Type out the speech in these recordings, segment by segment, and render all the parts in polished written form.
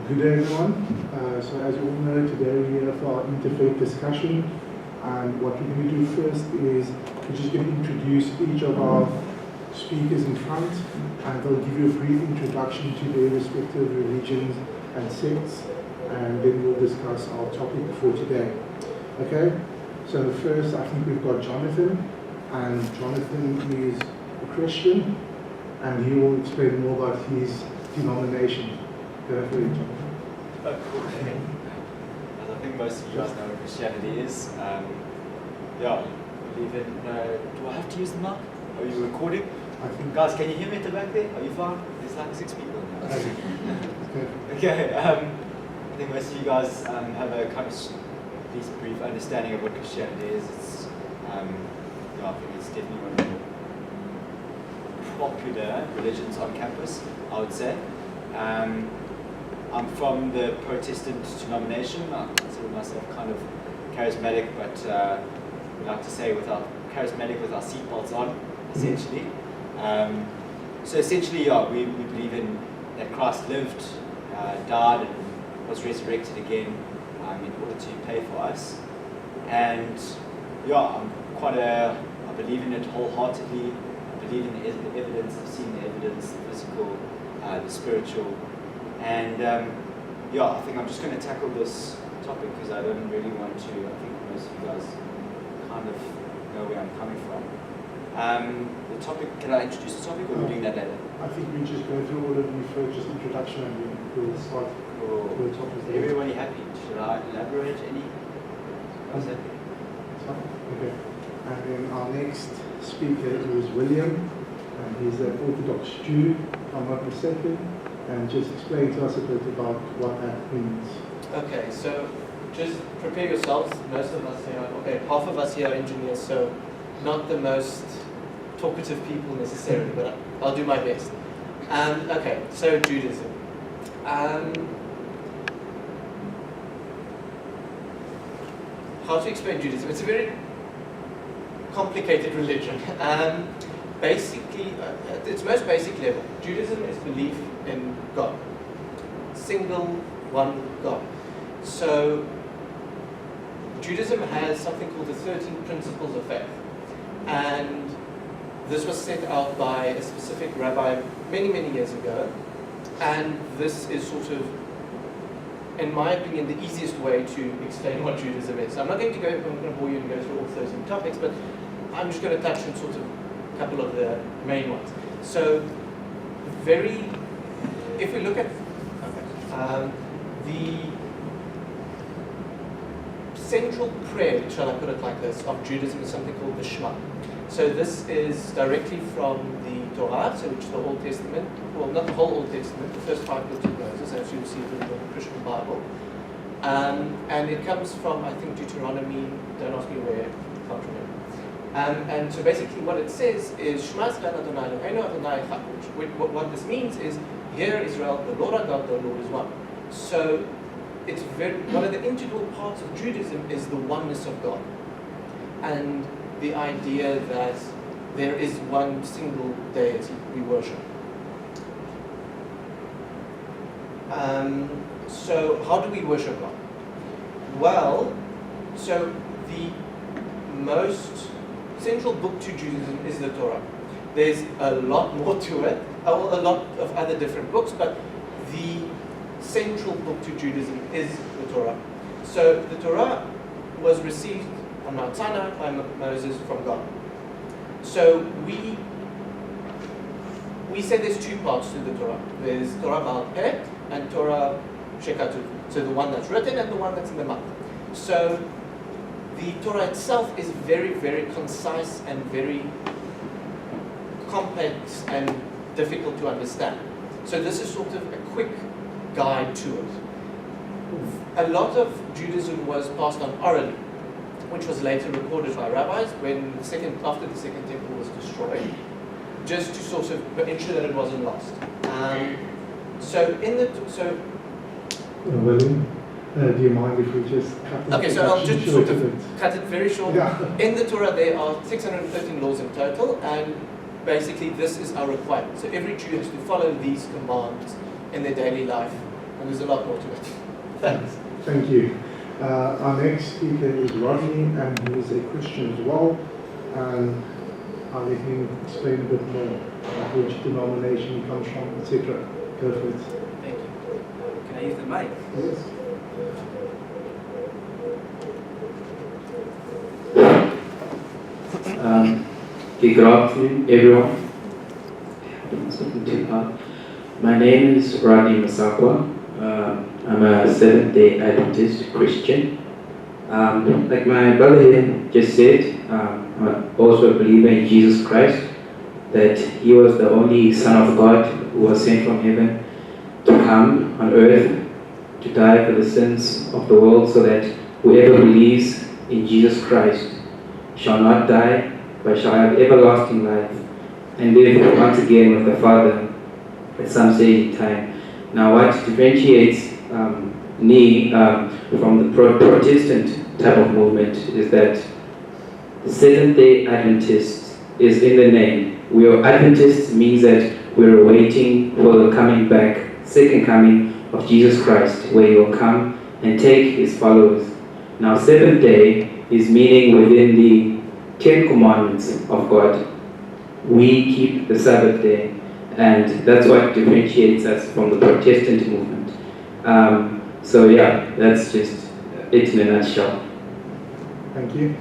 Good day, everyone. So as you all know, today we're here for our interfaith discussion. And what we're going to do first is we're just going to introduce each of our speakers in front, and they'll give you a brief introduction to their respective religions and sects, and then we'll discuss our topic for today. Okay? So first, I think we've got Jonathan, and Jonathan is a Christian, and he will explain more about his denomination. Go for it, Jonathan. Oh, cool. As I think most of you guys know what Christianity is. Yeah, believe in. Do I have to use the mic? Are you recording? I think. Guys, can you hear me at the back there? Are you fine? There's like 6 people now. Okay. Okay. I think most of you guys have a kind of at least brief understanding of what Christianity is. It's, I think it's definitely one of the more popular religions on campus, I would say. I'm from the Protestant denomination. I consider myself kind of charismatic, but we like to say charismatic with our seatbelts on, essentially. So essentially, yeah, we believe in that Christ lived, died, and was resurrected again in order to pay for us. And yeah, I believe in it wholeheartedly. I believe in the evidence. I've seen the evidence, the physical, the spiritual. And I think I'm just going to tackle this topic because I don't really want to. I think most of you guys kind of know where I'm coming from. The topic, can I introduce the topic, or are we doing that later? I think we just go through all of the first just introduction, and then we'll start with the topic. Is everybody happy? Should I elaborate any? How's that? Okay. And then our next speaker is William, and he's an Orthodox Jew, if I'm not mistaken. And just explain to us a bit about what that means. Okay, so just prepare yourselves. Most of us here, half of us here are engineers, so not the most talkative people necessarily, but I'll do my best. Okay, so Judaism. How to explain Judaism? It's a very complicated religion. Basically, at its most basic level, Judaism is belief in God. Single, one God. So, Judaism has something called the 13 Principles of Faith. And this was set out by a specific rabbi many, many years ago. And this is sort of, in my opinion, the easiest way to explain what Judaism is. So I'm not going to bore you and go through all 13 topics, but I'm just going to touch on sort of a couple of the main ones. So, if we look at the central prayer, shall I put it like this, of Judaism is something called the Shema. So this is directly from the Torah, so which is the Old Testament, well, not the whole Old Testament, the first 5 books of Moses, as you see in the Christian Bible. And it comes from, I think, Deuteronomy, don't ask me where, I can't remember. And so basically what it says is, Shema Yisrael Adonai Eloheinu Adonai Echad. What this means is, hear Israel, the Lord our God, the Lord is one. So it's one of the integral parts of Judaism is the oneness of God. And the idea that there is one single deity we worship. So how do we worship God? Well, so the most central book to Judaism is the Torah. There's a lot more to it, a lot of other different books, but the central book to Judaism is the Torah. So the Torah was received on Mount Sinai by Moses from God. So we say there's 2 parts to the Torah. There's Torah Ba'al Peh and Torah Shekatut. So the one that's written and the one that's in the mouth. So the Torah itself is very, very concise and very complex and difficult to understand. So this is sort of a quick guide to it. A lot of Judaism was passed on orally, which was later recorded by rabbis after the second temple was destroyed, just to sort of ensure that it wasn't lost. William, do you mind if we just cut Okay, so I'll just sort of it? cut it very short. Yeah. In the Torah there are 613 laws in total, and basically this is our requirement. So every Jew has to follow these commands in their daily life and there's a lot more to it. Thanks. Thank you. Our next speaker is Rodney, and he is a Christian as well. And I'll let him explain a bit more about which denomination he comes from, etc. Go for it. Thank you. Can I use the mic? Yes. Okay, good afternoon, everyone. I'm speaking too hard. My name is Rodney Masakwa. I'm a Seventh-day Adventist Christian. Like my brother here just said, I'm also a believer in Jesus Christ, that He was the only Son of God who was sent from heaven to come on earth to die for the sins of the world, so that whoever believes in Jesus Christ shall not die, but shall have everlasting life and live once again with the Father at some stage in time. Now, what differentiates me from the Protestant type of movement is that the Seventh-day Adventist is in the name. We are Adventists means that we're waiting for the coming back, second coming of Jesus Christ, where He will come and take His followers. Now, seventh day is meaning within the 10 commandments of God. We keep the Sabbath day, and that's what differentiates us from the Protestant movement. So yeah, that's just it in a nutshell. Thank you.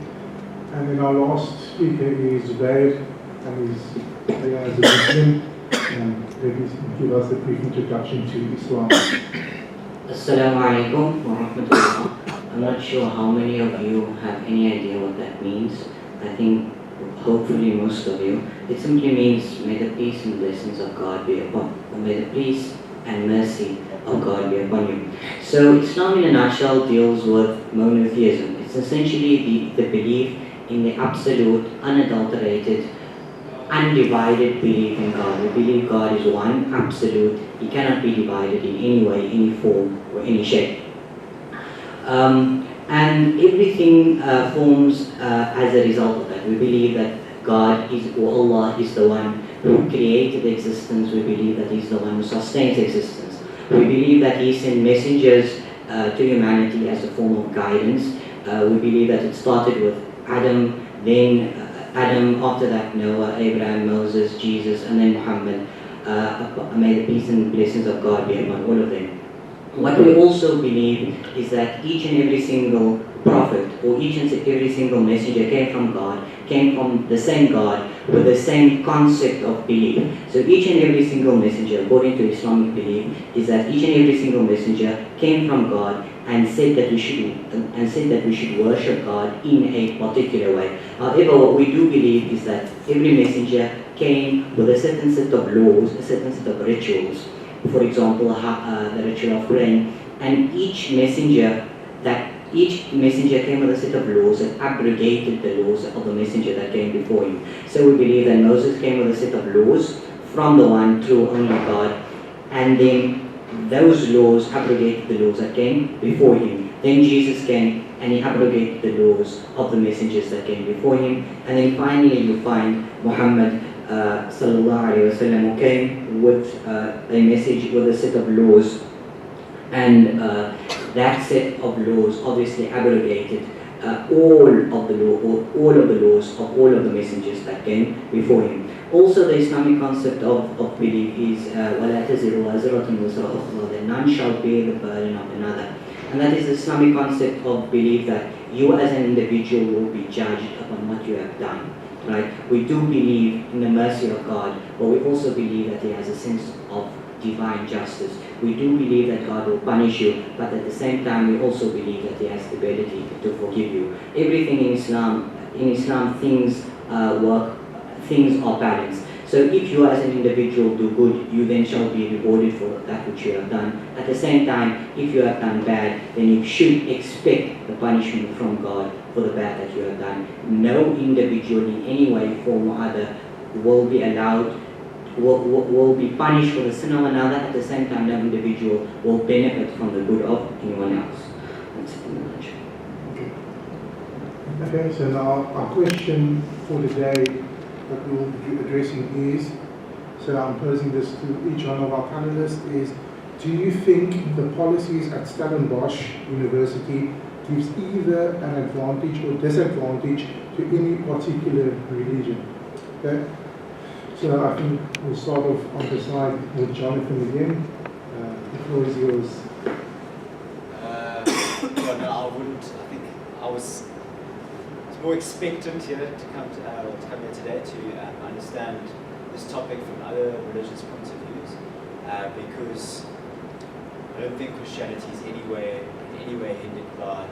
And then our last speaker is Zubair, and he's as a Muslim, and maybe give us a brief introduction to Islam. Assalamu alaikum wa rahmatullah. I'm not sure how many of you have any idea what that means. I think hopefully most of you. It simply means may the peace and blessings of God be upon you, or may the peace and mercy of God be upon you. So Islam in a nutshell deals with monotheism. It's essentially the belief in the absolute, unadulterated, undivided belief in God. We believe God is one, absolute. He cannot be divided in any way, any form, or any shape. And everything forms as a result of that. We believe that God is, or Allah is the one who created existence. We believe that He's the one who sustains existence. We believe that He sent messengers to humanity as a form of guidance. We believe that it started with Adam, then Adam, after that Noah, Abraham, Moses, Jesus, and then Muhammad. May the peace and blessings of God be upon all of them. What we also believe is that each and every single prophet or each and every single messenger came from God, came from the same God with the same concept of belief. So each and every single messenger, according to Islamic belief, is that each and every single messenger came from God and said that we should worship God in a particular way. However, what we do believe is that every messenger came with a certain set of laws, a certain set of rituals. For example, the ritual of praying, and each messenger came with a set of laws that abrogated the laws of the messenger that came before him. So we believe that Moses came with a set of laws from the one true only God, and then those laws abrogated the laws that came before him. Then Jesus came and He abrogated the laws of the messengers that came before him. And then finally you find Muhammad sallallahu alaihi wasallam, who came with a message with a set of laws, and that set of laws obviously abrogated all of the laws of all of the messengers that came before him. Also, the Islamic concept of belief is وَلَا تَزِرُ وَازِرَةٌ وِزْرَ أُخْرَى, that none shall bear the burden of another. And that is the Islamic concept of belief that you as an individual will be judged upon what you have done. Right? We do believe in the mercy of God, but we also believe that He has a sense of divine justice. We do believe that God will punish you, but at the same time we also believe that He has the ability to forgive you. Everything in Islam things work, things are balanced. So if you as an individual do good, you then shall be rewarded for that which you have done. At the same time, if you have done bad, then you should expect the punishment from God for the bad that you have done. No individual in any way, form or other will be allowed, will be punished for the sin of another. At the same time, no individual will benefit from the good of anyone else. That's pretty much. Okay, so now our question for today that we will be addressing is, so I'm posing this to each one of our panelists, is do you think the policies at Stellenbosch University gives either an advantage or disadvantage to any particular religion? Okay? So I think we'll start off on the slide with Jonathan again. The floor is yours. Well, no, I wouldn't. I think I was more expectant here to come here today to understand this topic from other religious points of views, because I don't think Christianity is in any way hindered by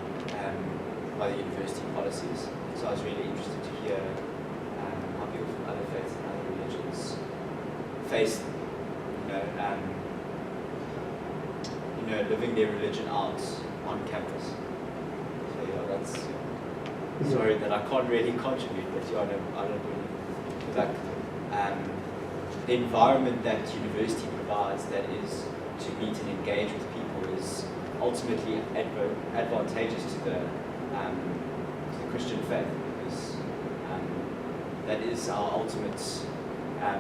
the university policies. So I was really interested to hear how people from other faiths and other religions face, living their religion out on campus. So yeah, that's sorry that I can't really contribute, but yeah, I don't really like the environment that university provides, that is to meet and engage with people, is ultimately advantageous to the Christian faith, because that is our ultimate, I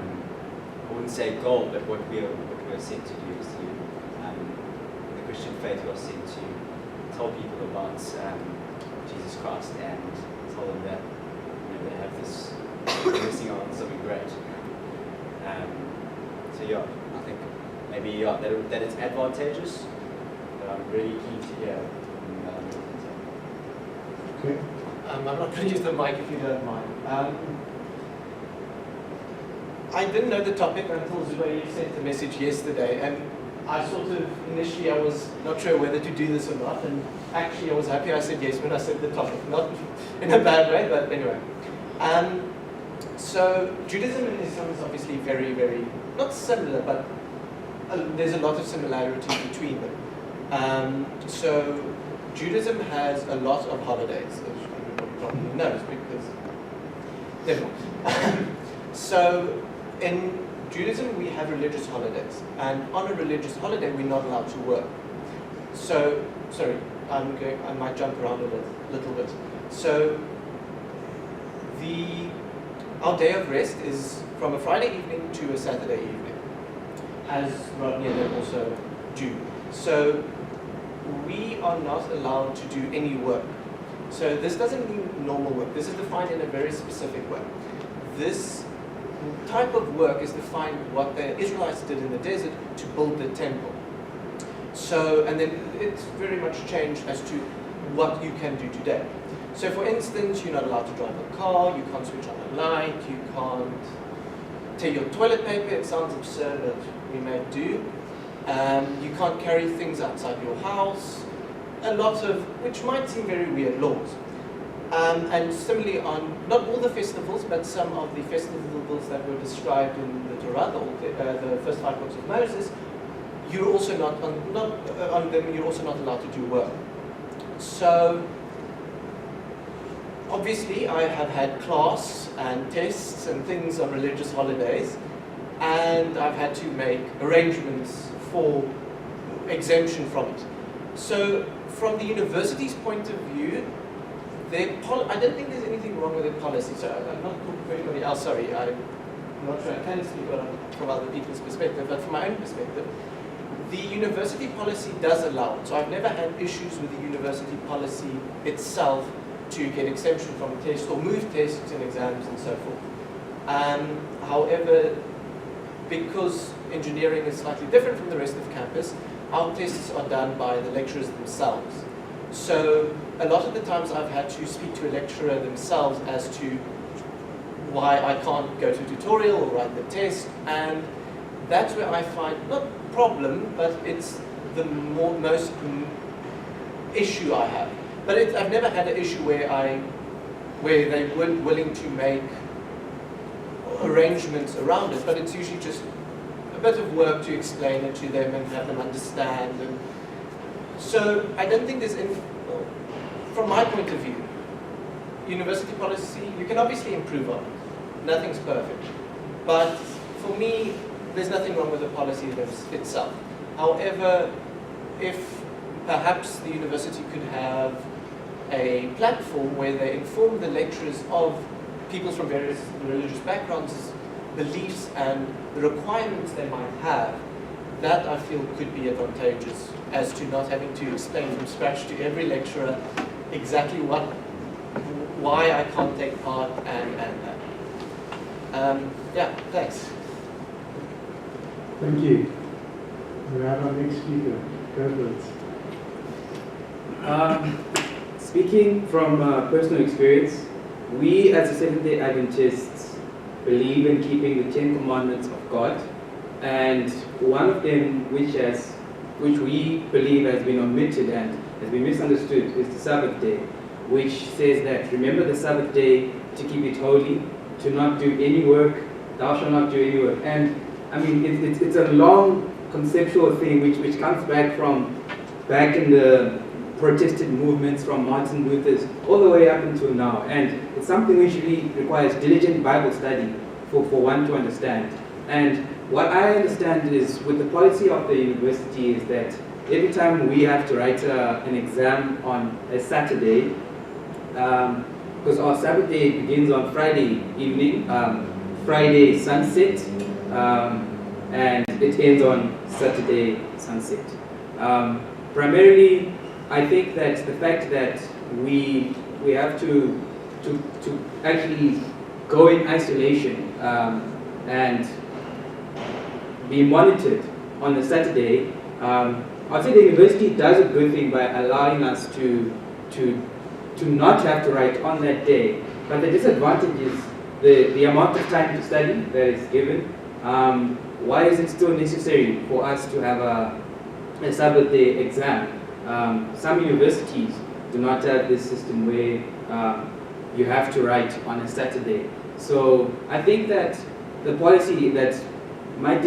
wouldn't say goal, but what we are sent to do is to, the Christian faith, we are sent to tell people about Jesus Christ and tell them that they have this, they're missing out on something great. So yeah, I think maybe that it's advantageous, but I'm really keen to hear. Okay. I'm not going to use the mic if you don't mind. I didn't know the topic until Zubair sent the message yesterday, and I sort of, initially I was not sure whether to do this or not, and actually I was happy I said yes when I said the topic, not in a bad way, but anyway. So Judaism and Islam is obviously very, very, not similar, but there's a lot of similarity between them. So Judaism has a lot of holidays, as everybody probably knows, because never mind. So in Judaism we have religious holidays, and on a religious holiday we're not allowed to work. So, sorry, I might jump around a little bit. So our day of rest is from a Friday evening to a Saturday evening, as Rodney and them also do. So we are not allowed to do any work. So this doesn't mean normal work. This is defined in a very specific way. This type of work is defined what the Israelites did in the desert to build the temple. So, and then it's very much changed as to what you can do today. So for instance, you're not allowed to drive a car, you can't switch on a light, you can't take your toilet paper. It sounds absurd, but we may do. You can't carry things outside your house. A lot of, which might seem very weird, laws. And similarly on, not all the festivals, but some of the festivals that were described in the Torah, the first 5 books of Moses, you're also not on them, you're also not allowed to do work. So, obviously I have had class and tests and things on religious holidays, and I've had to make arrangements for exemption from it. So from the university's point of view, I don't think there's anything wrong with their policy. So I'm not talking for anybody else, sorry, I'm not sure I can speak from other people's perspective, but from my own perspective, the university policy does allow it. So I've never had issues with the university policy itself to get exemption from tests or move tests and exams and so forth. However, because engineering is slightly different from the rest of campus, our tests are done by the lecturers themselves. So a lot of the times I've had to speak to a lecturer themselves as to why I can't go to a tutorial or write the test, and that's where I find, not problem, but it's the most issue I have. But I've never had an issue where they weren't willing to make arrangements around it, but it's usually just a bit of work to explain it to them and have them understand. And so I don't think there's any, from my point of view, university policy, you can obviously improve on it. Nothing's perfect. But for me, there's nothing wrong with the policy itself. However, if perhaps the university could have a platform where they inform the lecturers of people from various religious backgrounds, beliefs, and the requirements they might have, that I feel could be advantageous, as to not having to explain from scratch to every lecturer exactly why I can't take part and that. Yeah, thanks. Thank you. We have our next speaker, go for it. Speaking from personal experience, we as a Seventh-day Adventists believe in keeping the 10 Commandments of God, and one of them which we believe has been omitted and has been misunderstood is the Sabbath day, which says that remember the Sabbath day to keep it holy, to not do any work, thou shalt not do any work. And I mean, it's a long conceptual thing which comes back in the Protestant movements from Martin Luther's all the way up until now. And it's something which really requires diligent Bible study for one to understand. And what I understand is with the policy of the university is that every time we have to write an exam on a Saturday, because our Sabbath day begins on Friday evening, Friday sunset, and it ends on Saturday sunset. Primarily, I think that the fact that we have to actually go in isolation and be monitored on a Saturday, I'd say the university does a good thing by allowing us to not have to write on that day. But the disadvantage is the amount of time to study that is given. Why is it still necessary for us to have a Sabbath day exam? Some universities do not have this system where you have to write on a Saturday. So I think that the policy that is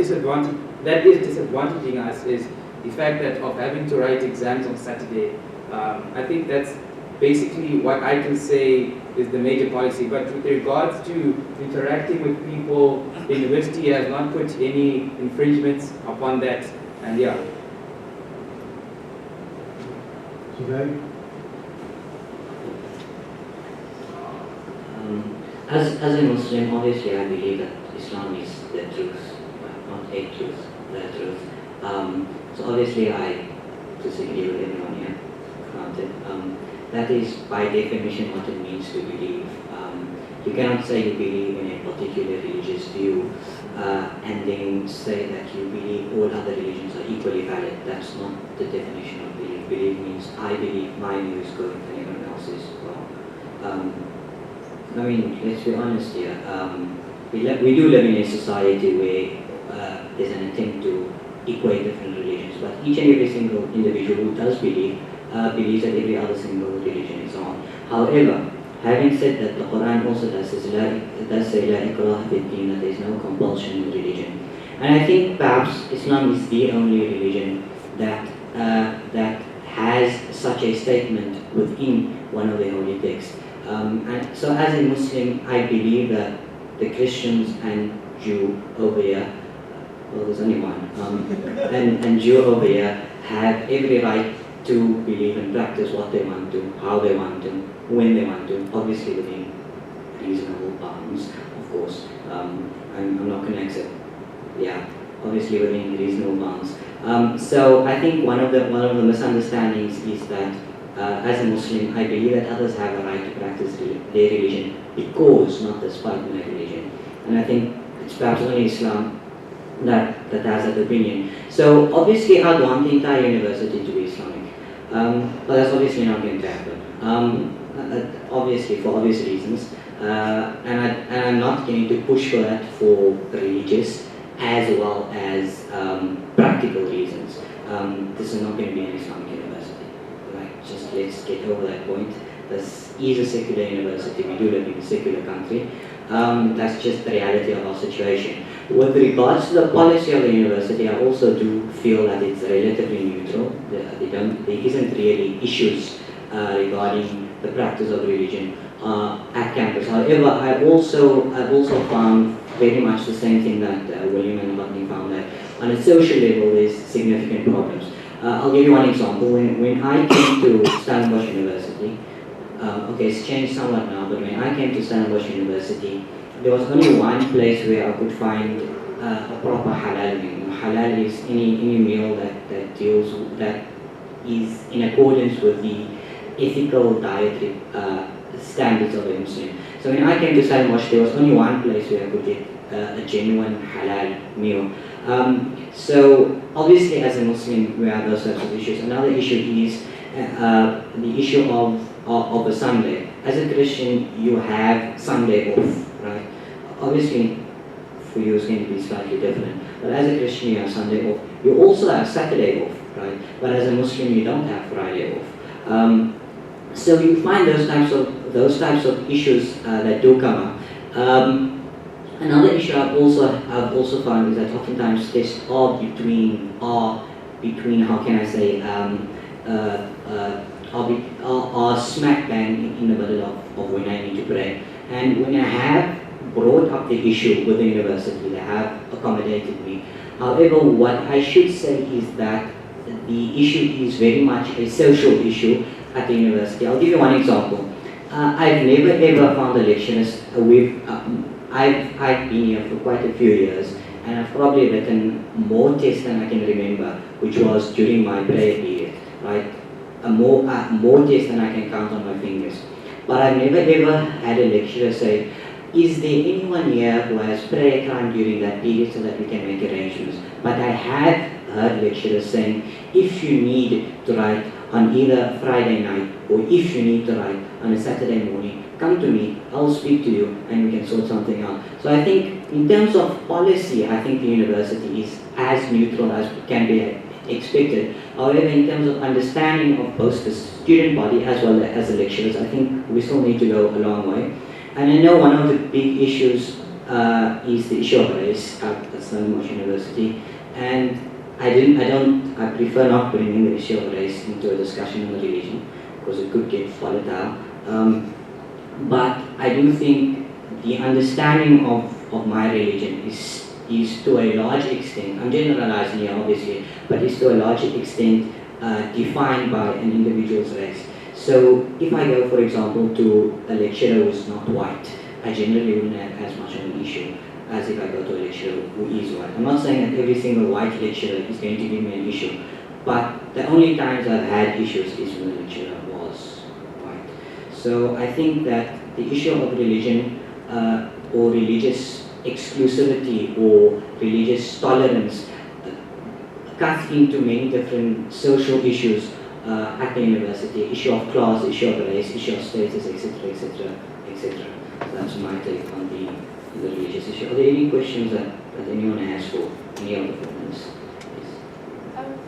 disadvantaging us is the fact that of having to write exams on Saturday. I think that's basically what I can say is the major policy. But with regards to interacting with people, the university has not put any infringements upon that. And yeah. Today? As a Muslim, obviously I believe that Islam is the truth, not a truth, the truth. So obviously I disagree with everyone here, granted. That is by definition what it means to believe. You cannot say you believe in a particular religious view and then say that you believe all other religions are equally valid. That's not the definition of belief. Belief means I believe my view is correct and everyone else's wrong. I mean, let's be honest here. We do live in a society where there's an attempt to equate different religions, but each and every single individual who does believe believes that every other single religion is wrong. However, having said that, the Quran also does say La ikraha fid-din, that there is no compulsion in religion. And I think perhaps Islam is the only religion that has such a statement within one of the holy texts. And so as a Muslim, I believe that the Christians and Jew over here, well there's only one, and Jew over here have every right to believe and practice what they want to, how they want to, when they want to, obviously within reasonable bounds, of course. I'm not going to accept, obviously within reasonable bounds. So I think one of the misunderstandings is that as a Muslim, I believe that others have a right to practice their religion because, not despite my religion. And I think it's perhaps only Islam that has that opinion. So obviously I'd want the entire university to be Islamic. But that's obviously not going to happen. Obviously for obvious reasons. And I'm not going to push for that for religious as well as practical reasons. This is not going to be an Islamic university. Just let's get over that point. This is a secular university. We do live in a secular country. That's just the reality of our situation. With regards to the policy of the university, I also do feel that it's relatively neutral. There isn't really issues regarding the practice of religion at campus. However, I've also found very much the same thing that William and Rodney found, that on a social level there's significant problems. I'll give you one example. When I came to Stellenbosch University, okay, it's changed somewhat now, but when I came to Stellenbosch University, there was only one place where I could find a proper halal menu. halal is any meal that is in accordance with the ethical dietary standards of a Muslim. So when I came to Stellenbosch, there was only one place where I could get a genuine halal meal. So obviously as a Muslim we have those types of issues. Another issue is the issue of a Sunday. As a Christian you have Sunday off, right? Obviously for you it's going to be slightly different. But as a Christian you have Sunday off. You also have Saturday off, right? But as a Muslim you don't have Friday off. So you find those types of issues that do come up. Another issue I've also found is that oftentimes there's between how can I say smack bang in the middle of when I need to pray. And when I have brought up the issue with the university, they have accommodated me. However, what I should say is that the issue is very much a social issue at the university. I'll give you one example. I've never ever found a lecturers I've been here for quite a few years, and I've probably written more tests than I can remember, which was during my prayer period, right? More tests than I can count on my fingers. But I've never ever had a lecturer say, is there anyone here who has prayer time during that period so that we can make arrangements? But I have heard lecturers saying, if you need to write on either Friday night or if you need to write on a Saturday morning, come to me, I'll speak to you and we can sort something out. So I think in terms of policy, I think the university is as neutral as can be expected. However, in terms of understanding of both the student body as well as the lecturers, I think we still need to go a long way. And I know one of the big issues is the issue of race at Stellenbosch University, and I prefer not bringing the issue of race into a discussion on religion because it could get volatile. But I do think the understanding of my religion is to a large extent, I'm generalizing here obviously, but is to a large extent defined by an individual's race. So if I go, for example, to a lecturer who is not white, I generally wouldn't have as much of an issue as if I go to a lecturer who is white. I'm not saying that every single white lecturer is going to give me an issue, but the only times I've had issues is when the lecturer was white. So I think that the issue of religion or religious exclusivity or religious tolerance cuts into many different social issues at the university, issue of class, issue of race, issue of status, etc., etc., etc. So that's my take on the religious issue. Are there any questions that anyone has for any of the panelists? Yes.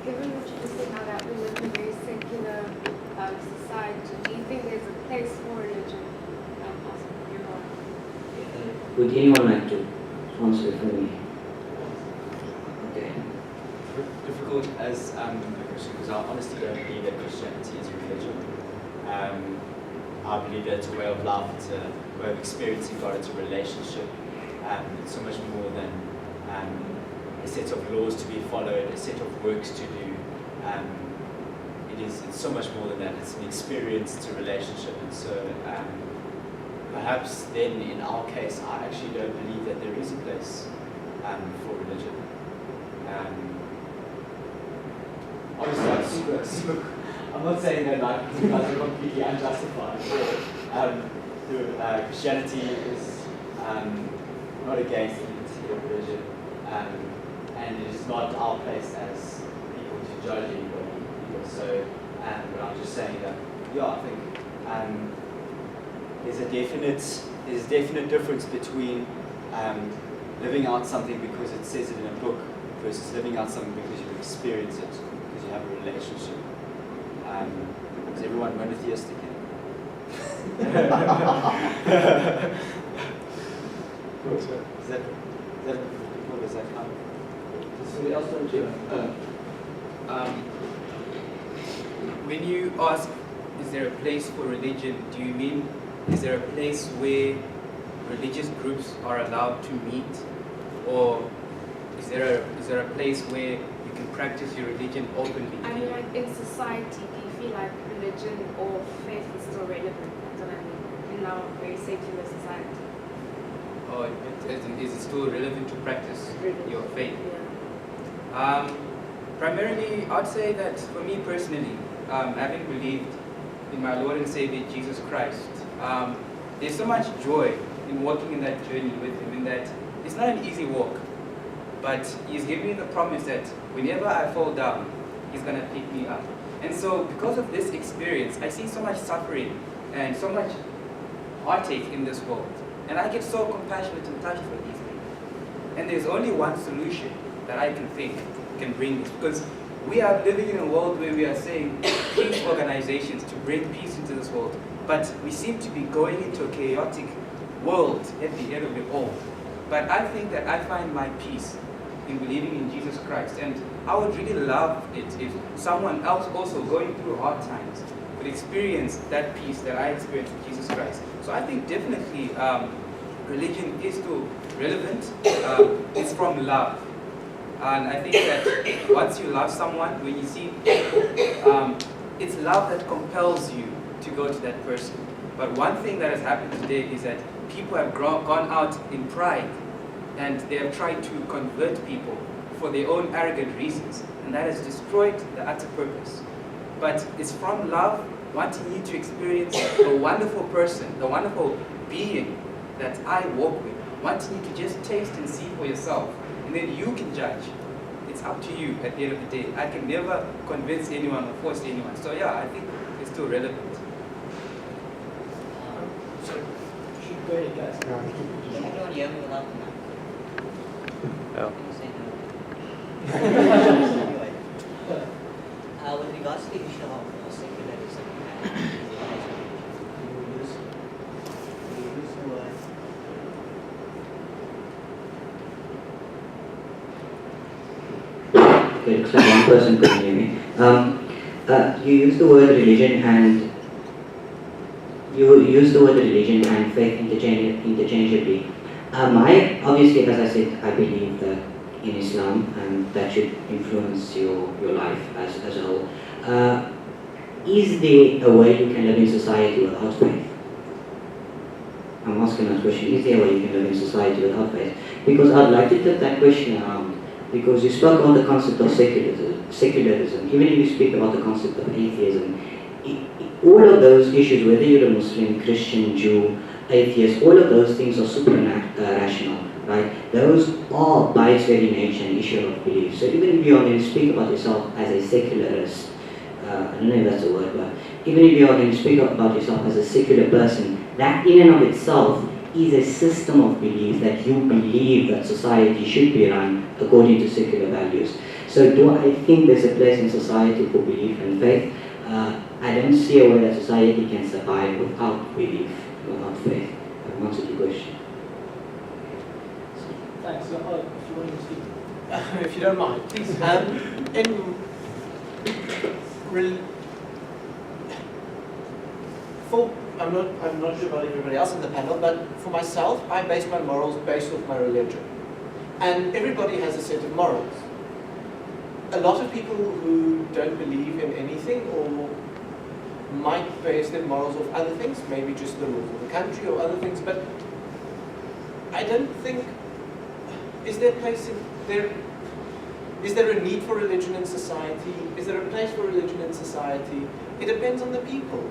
Given what you just said now that we live in a very secular society, do you think there's a place for religion? Would anyone like to answer for me? Okay. Difficult as a Christian, because I honestly don't believe that Christianity is a religion. I believe that it's a way of life, it's a way of experiencing God, it's a relationship. It's so much more than a set of laws to be followed, a set of works to do. It's so much more than that. It's an experience, it's a relationship, and so perhaps then in our case, I actually don't believe that there is a place for religion. Obviously, I'm not saying that like you guys are completely unjustified. Christianity is not against the religion, and it is not our place as people to judge anybody. So, but I'm just saying that, yeah, I think there's a definite difference between living out something because it says it in a book versus living out something because you experience it, because you have a relationship. Is everyone monotheistic here? Does that count? Does somebody else want to? When you ask, is there a place for religion, do you mean, is there a place where religious groups are allowed to meet? Or is there a place where you can practice your religion openly? I mean, like in society, do you feel like religion or faith is still relevant? That's what I mean, in our very secular society. Or is it still relevant to practice your faith? Yeah. Primarily, I'd say that for me personally, having believed in my Lord and Savior Jesus Christ, there's so much joy in walking in that journey with Him, in that it's not an easy walk, but He's given me the promise that whenever I fall down, He's going to pick me up. And so because of this experience, I see so much suffering and so much heartache in this world. And I get so compassionate and touched for these things. And there's only one solution that I can think can bring this. Because we are living in a world where we are saying peace organizations to bring peace into this world. But we seem to be going into a chaotic world at the end of it all. But I think that I find my peace in believing in Jesus Christ. And I would really love it if someone else also going through hard times would experience that peace that I experienced with Jesus Christ. So I think definitely religion is still relevant. It's from love. And I think that once you love someone, when you see, it's love that compels you to go to that person. But one thing that has happened today is that people have gone out in pride, and they have tried to convert people for their own arrogant reasons, and that has destroyed the utter purpose. But it's from love, wanting you to experience the wonderful person, the wonderful being that I walk with, wanting you to just taste and see for yourself, and then you can judge. It's up to you at the end of the day. I can never convince anyone or force anyone. So yeah, I think it's still relevant. So, should go ahead, guys. Can everyone hear me without the mic? Yeah. Can you say no? Anyway, with regards to the issue of secularism, you use the word. Okay, looks like one person couldn't hear me. You use the word religion and faith interchangeably. Obviously, as I said, I believe that in Islam, and that should influence your life as a whole. Is there a way you can live in society without faith? I'm asking that question. Is there a way you can live in society without faith? Because I'd like to flip that question around. Because you spoke about the concept of secularism. Even if you speak about the concept of atheism, all of those issues, whether you're a Muslim, Christian, Jew, atheist, all of those things are super-rational, right? Those are, by its very nature, an issue of belief. So even if you are going to speak about yourself as a secularist, I don't know if that's a word, but even if you are going to speak about yourself as a secular person, that in and of itself is a system of belief that you believe that society should be run according to secular values. So do I think there's a place in society for belief and faith? I don't see a way that society can survive without belief, without faith. I've answered your question. Thanks. So, if you want to speak, if you don't mind, please. I'm not sure about everybody else in the panel, but for myself, I base my morals based off my religion. And everybody has a set of morals. A lot of people who don't believe in anything or might base their morals off other things, maybe just the rules of the country or other things, but I don't think, is there a need for religion in society? Is there a place for religion in society? It depends on the people.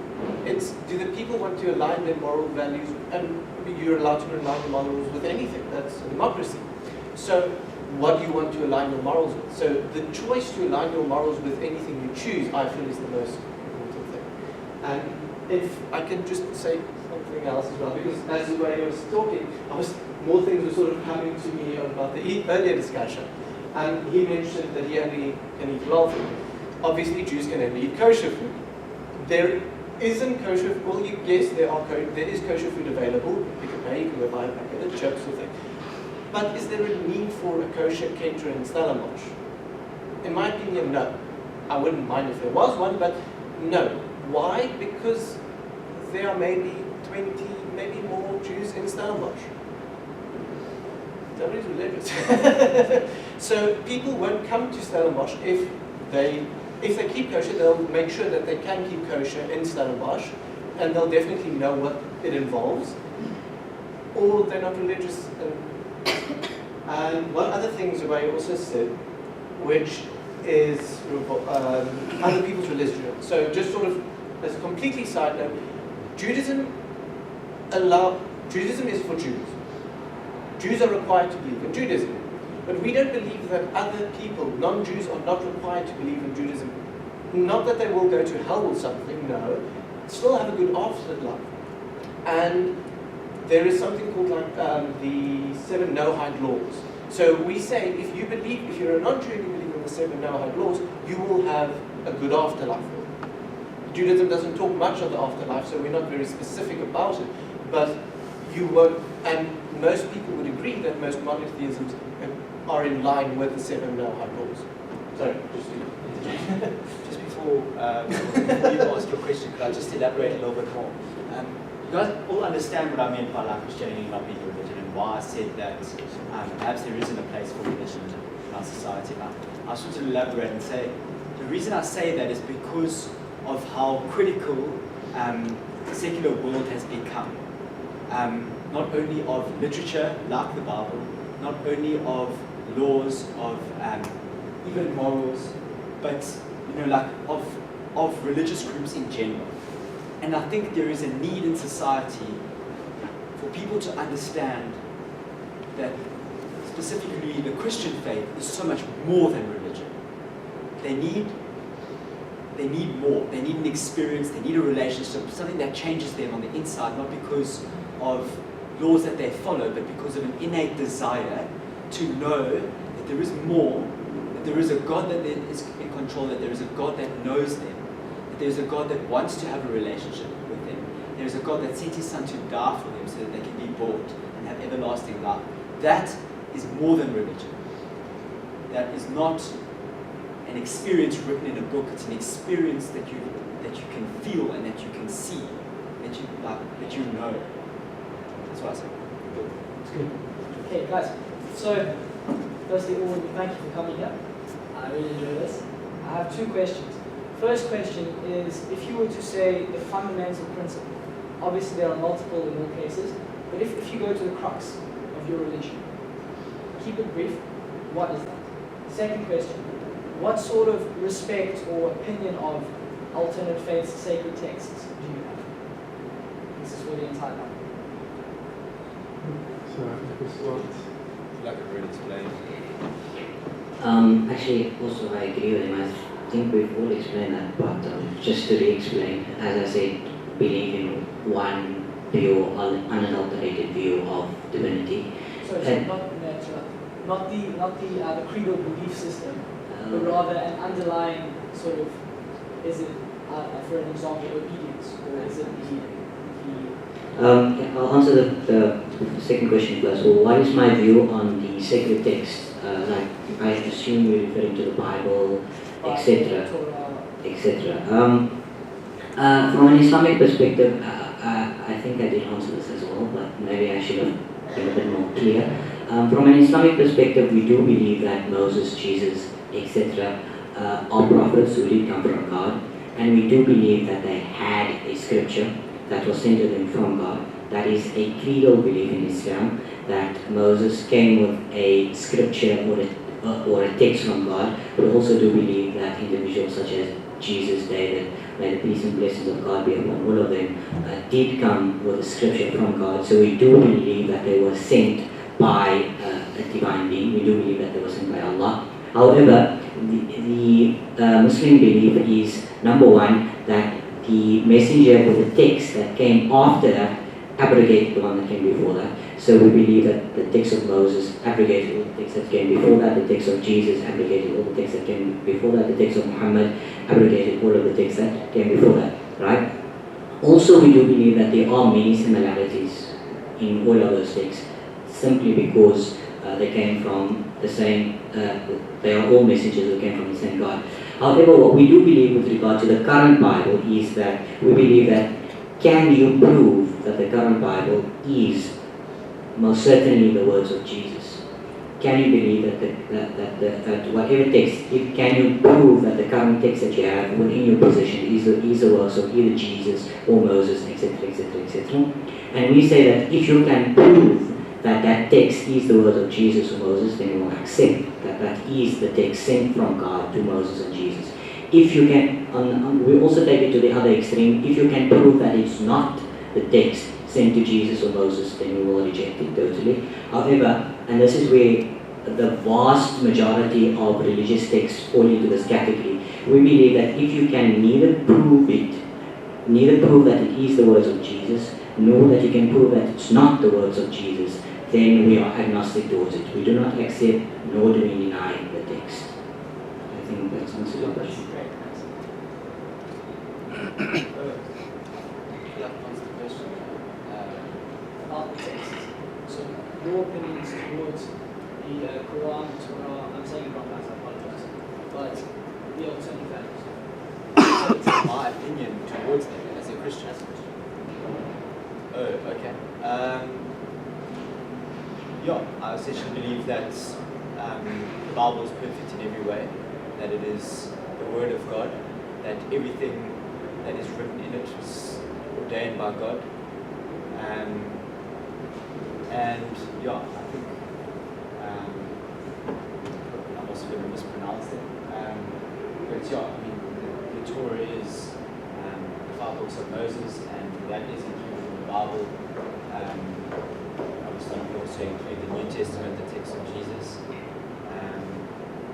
Do the people want to align their moral values? And you're allowed to align your morals with anything. That's a democracy. So what do you want to align your morals with? So the choice to align your morals with anything you choose, I feel, is the most important thing. And if I can just say something else as well, because as the way I was talking, more things were sort of coming to me about the earlier discussion. And he mentioned that he only can eat halal food. Obviously, Jews can only eat kosher food. There isn't kosher food. Well, yes, there is kosher food available. You can pay, you can go buy a packet of chips or things. But is there a need for a kosher caterer in Stellenbosch? In my opinion, no. I wouldn't mind if there was one, but no. Why? Because there are maybe 20, maybe more Jews in Stellenbosch. Nobody's religious. So people won't come to Stellenbosch if they keep kosher. They'll make sure that they can keep kosher in Stellenbosch, and they'll definitely know what it involves. Or they're not religious. And one other thing Zubair also said which is other people's religion. So just sort of as a completely side note, Judaism is for Jews. Jews are required to believe in Judaism. But we don't believe that other people, non-Jews, are not required to believe in Judaism. Not that they will go to hell or something, no. Still have a good afterlife. And there is something called like the 7 Noahide laws. So we say if you're a non-Jew and you believe in the 7 Noahide laws, you will have a good afterlife. Judaism doesn't talk much of the afterlife, so we're not very specific about it. But you won't, and most people would agree that most monotheisms are in line with the 7 Noahide laws. Sorry, Just before you ask your question, could I just elaborate a little bit more? You guys all understand what I meant by like Christianity not being a religion and why I said that perhaps there isn't a place for religion in our society. I just want to elaborate and say the reason I say that is because of how critical the secular world has become. Not only of literature like the Bible, not only of laws, of even morals, but like of religious groups in general. And I think there is a need in society for people to understand that specifically the Christian faith is so much more than religion. They need more. They need an experience, they need a relationship, something that changes them on the inside, not because of laws that they follow, but because of an innate desire to know that there is more, that there is a God that is in control, that there is a God that knows them, that there is a God that wants to have a relationship with them. There is a God that sent His Son to die for them so that they can be bought and have everlasting life. That is more than religion. That is not an experience written in a book. It's an experience that you can feel and that you can see, that you know. That's what I say. Okay, guys. So, firstly, all thank you for coming here. I really enjoy this. I have 2 questions. First question is, if you were to say the fundamental principle, obviously there are multiple in all cases, but if you go to the crux of your religion, keep it brief, what is that? Second question, what sort of respect or opinion of alternate faiths, sacred texts do you have? This is for the entire Bible. So I think this one. Like a really explained. Actually, also I agree with him. I think we've all explained that, but just to re-explain, as I said, believe in one pure, unadulterated view of divinity. So not the creedal belief system, but rather an underlying sort of, is it, for an example, obedience, or is it I'll answer the second question first. Well, what is my view on the sacred text? Like I assume you're referring to the Bible, etc., etc. From an Islamic perspective, I think I did answer this as well, but maybe I should have been a bit more clear. From an Islamic perspective, we do believe that Moses, Jesus, etc. Are prophets who did come from God, and we do believe that they had a scripture that was sent to them from God. That is a creedal belief in Islam, that Moses came with a scripture or a text from God. We also do believe that individuals such as Jesus, David, may the peace and blessings of God be upon all of them, did come with a scripture from God. So we do believe that they were sent by a divine being. We do believe that they were sent by Allah. However, the Muslim belief is, number one, that the messenger or the text that came after that abrogated the one that came before that. So we believe that the text of Moses abrogated all the texts that came before that, the text of Jesus abrogated all the texts that came before that, the text of Muhammad abrogated all of the texts that came before that, right? Also, we do believe that there are many similarities in all of those texts, simply because they came from the same, they are all messages that came from the same God. However, what we do believe with regard to the current Bible is that we believe that, can you prove that the current Bible is most certainly the words of Jesus? Can you believe that whatever text, can you prove that the current text that you have within your possession is the works of either Jesus or Moses, etc., etc., etc.? And we say that if you can prove that that text is the words of Jesus or Moses, then we will accept that that is the text sent from God to Moses and Jesus. If you can, we also take it to the other extreme, if you can prove that it's not the text sent to Jesus or Moses, then we will reject it totally. However, and this is where the vast majority of religious texts fall into this category, we believe that if you can neither prove that it is the words of Jesus, nor that you can prove that it's not the words of Jesus, then we are agnostic towards it. We do not accept nor do we deny the text. I think that's answers your question. About the text. So your opinions towards the Quran, Torah, I'm saying it wrong guys, I apologize, but the alternative values. My opinion towards them as a Christian. Oh, okay. Yeah, I essentially believe that the Bible is perfect in every way, that it is the Word of God, that everything that is written in it was ordained by God. And yeah, I think I'm also going to mispronounce it. But yeah, I mean, the Torah is the 5 books of Moses, and that is included in the Bible. Obviously, we also include the New Testament, the text of Jesus.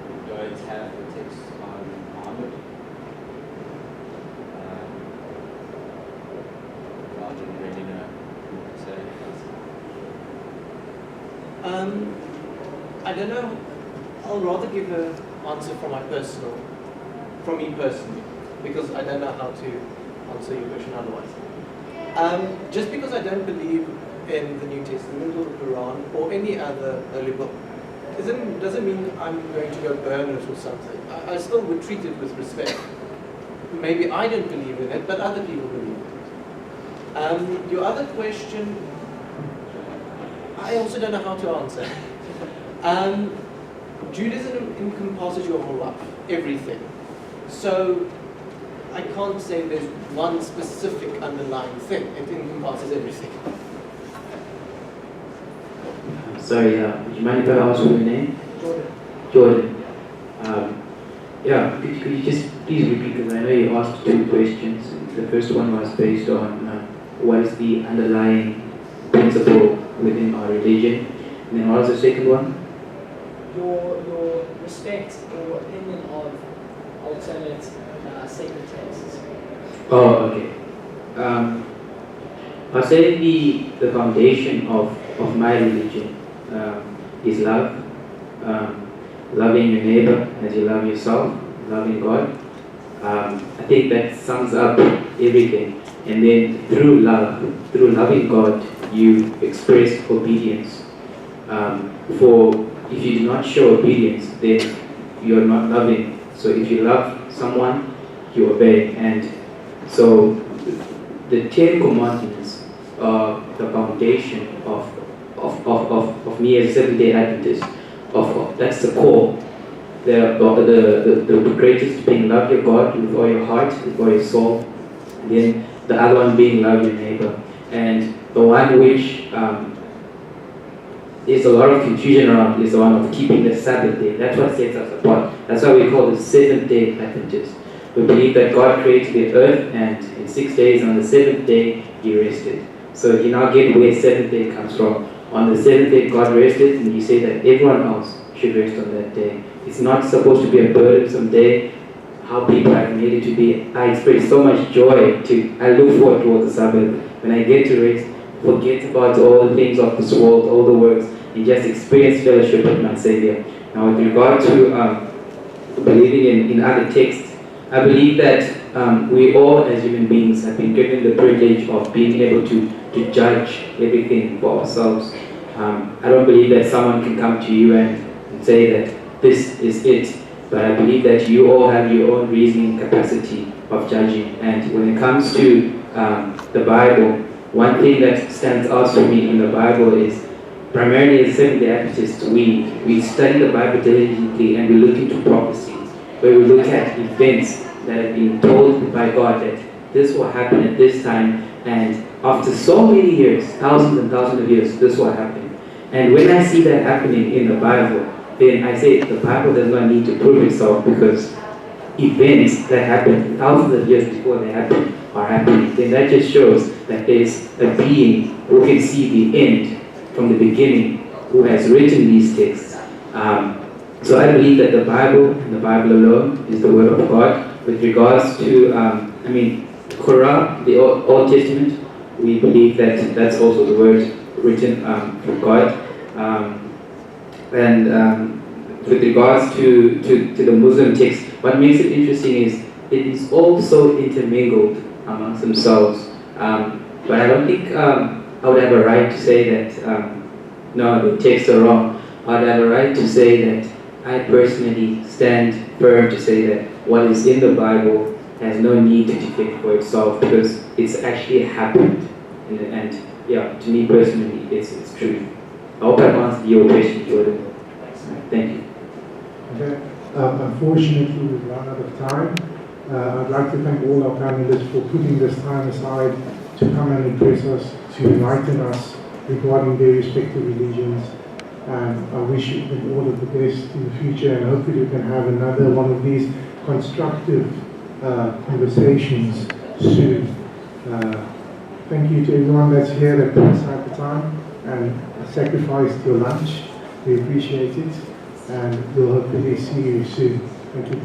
We don't have the text on Muhammad. I don't really know. So, I don't know. I'll rather give an answer from me personally, because I don't know how to answer your question otherwise. Just because I don't believe in the New Testament or the Quran or any other early book doesn't mean I'm going to go burn it or something. I still would treat it with respect. Maybe I don't believe in it, but other people believe in it. Your other question, I also don't know how to answer. Judaism encompasses your whole life, everything. So I can't say there's one specific underlying thing. It encompasses everything. Sorry, would you mind if I ask your name? Jordan. Yeah, could you just please repeat, because I know you asked 2 questions. The first one was based on what is the underlying principle within our religion, and then what was the second one? Your respect or opinion of alternate sacred texts. Oh, okay. I'll say the foundation of my religion is love. Loving your neighbor as you love yourself, loving God. I think that sums up everything. And then through loving God, you express obedience. For if you do not show obedience, then you are not loving. So if you love someone, you obey. And so the 10 commandments are the foundation of me as a Seventh-day Adventist. That's the core. The greatest being love your God with all your heart, with all your soul. And then the other one being love your neighbor. And the one which there's a lot of confusion around is the one of keeping the Sabbath day. That's what sets us apart. That's why we call the Seventh-day Adventist. We believe that God created the earth, and in 6 days, and on the 7th day, He rested. So you now get where 7th day comes from. On the 7th day, God rested, and you say that everyone else should rest on that day. It's not supposed to be a burdensome day. How people have made it to be. I experience so much joy. I look forward towards the Sabbath. When I get to rest, forget about all the things of this world, all the works, and just experience fellowship with my Savior. Now, with regard to believing in other texts, I believe that we all, as human beings, have been given the privilege of being able to judge everything for ourselves. I don't believe that someone can come to you and say that this is it, but I believe that you all have your own reasoning capacity of judging. And when it comes to the Bible, one thing that stands out for me in the Bible is, primarily as Seventh-day Adventists, we study the Bible diligently, and we look into prophecies, where we look at events that have been told by God that this will happen at this time, and after so many years, thousands and thousands of years, this will happen. And when I see that happening in the Bible, then I say the Bible does not need to prove itself, because events that happened thousands of years before they happened are happening. Then that just shows that there's a being who can see the end from the beginning, who has written these texts. So I believe that the Bible and the Bible alone is the Word of God. With regards to, Quran, the Old Testament, we believe that that's also the Word written from God. With regards to the Muslim text, what makes it interesting is it is all so intermingled amongst themselves. But I don't think I would have a right to say that, no, the texts are wrong. I would have a right to say that I personally stand firm to say that what is in the Bible has no need to defend for itself, because it's actually happened. And yeah, to me personally, it's true. I hope I've answered your question, Jordan. Thank you. Okay. Unfortunately, we've run out of time. I'd like to thank all our panelists for putting this time aside to come and address us, to enlighten us regarding their respective religions. And I wish them all of the best in the future, and hopefully we can have another one of these constructive conversations soon. Thank you to everyone that's here that put aside the time and sacrificed your lunch. We appreciate it, and we'll hopefully see you soon. Thank you.